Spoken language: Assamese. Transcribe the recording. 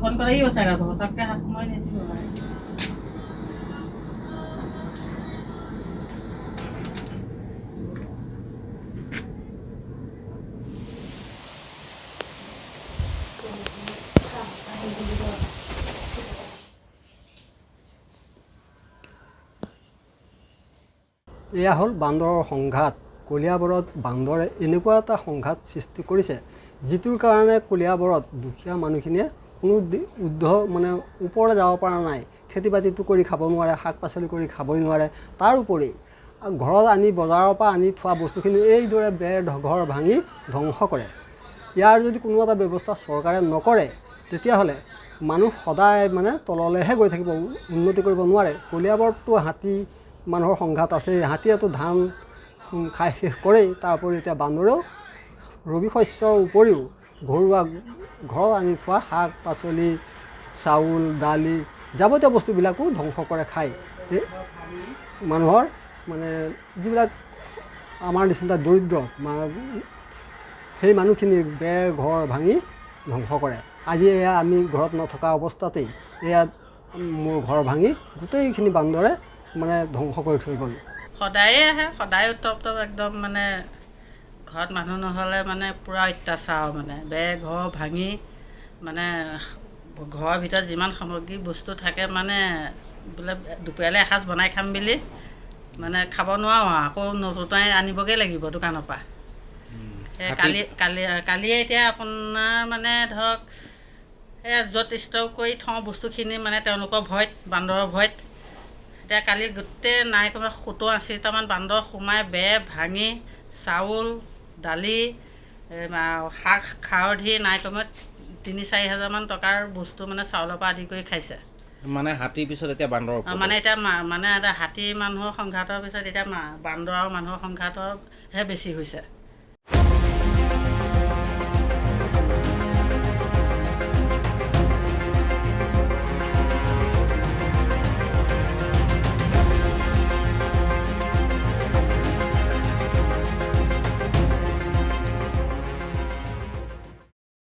ফোন কৰেই বসে ঘষককে হাত সময় নিদিব এয়া হ'ল বান্দৰৰ সংঘাত। কলিয়াবৰত বান্দৰে এনেকুৱা এটা সংঘাত সৃষ্টি কৰিছে, যিটোৰ কাৰণে কলিয়াবৰত দুখীয়া মানুহখিনিয়ে কোনো মানে ওপৰলৈ যাব পৰা নাই। খেতি বাতিটো কৰি খাব নোৱাৰে, শাক পাচলি কৰি খাবই নোৱাৰে। তাৰ উপৰি ঘৰত আনি বজাৰৰ পৰা আনি থোৱা বস্তুখিনি এইদৰে বেৰ ঘৰ ভাঙি ধ্বংস কৰে। ইয়াৰ যদি কোনো এটা ব্যৱস্থা চৰকাৰে নকৰে, তেতিয়াহ'লে মানুহ সদায় মানে তললৈহে গৈ থাকিব, উন্নতি কৰিব নোৱাৰে। কলিয়াবৰততো হাতী মানুহৰ সংঘাত আছেই, হাতীয়েতো ধান খাই শেষ কৰেই। তাৰ উপৰি এতিয়া বান্দৰেও ৰবি শস্যৰ উপৰিও ঘৰুৱা ঘৰত আনি থোৱা শাক পাচলি, চাউল, দালি, যাৱতীয় বস্তুবিলাকো ধ্বংস কৰে খায়। মানুহৰ মানে যিবিলাক আমাৰ নিচিনা দৰিদ্ৰ সেই মানুহখিনিৰ বেৰ ঘৰ ভাঙি ধ্বংস কৰে। আজি এয়া আমি ঘৰত নথকা অৱস্থাতেই এয়া মোৰ ঘৰ ভাঙি গোটেইখিনি বান্দৰে মানে ধ্বংস কৰি থৈ গ'ল। সদায়ে আহে, সদায় উত্তপ্ত একদম মানে ঘৰত মানুহ নহ'লে মানে পূৰা অত্যাচাৰ মানে বেৰ ঘৰ ভাঙি মানে ঘৰৰ ভিতৰত যিমান সামগ্ৰী বস্তু থাকে মানে বোলে দুপৰীয়ালৈ এসাঁজ বনাই খাম বুলি মানে খাব নোৱাৰোঁ, আকৌ নতুন আনিবগৈ লাগিব দোকানৰ পৰা। কালিয়ে এতিয়া আপোনাৰ মানে ধৰক এই য'ত ষ্টক কৰি থওঁ বস্তুখিনি মানে তেওঁলোকৰ ভয়ত, বান্দৰৰ ভয়ত এতিয়া কালি গোটেই নাই কমেও 70-80টামান বান্দৰ সোমাই বেৰ ভাঙি চাউল, দালি, শাক খাৰধি নাই কমেও 3-4 হাজাৰমান টকাৰ বস্তু মানে চাউলৰ পৰা আদি কৰি খাইছে। মানে হাতীৰ পিছত এতিয়া বান্দৰ মানে এতিয়া মানে হাতী মানুহৰ সংঘাতৰ পিছত এতিয়া বান্দৰ আৰু মানুহৰ সংঘাতৰহে বেছি হৈছে।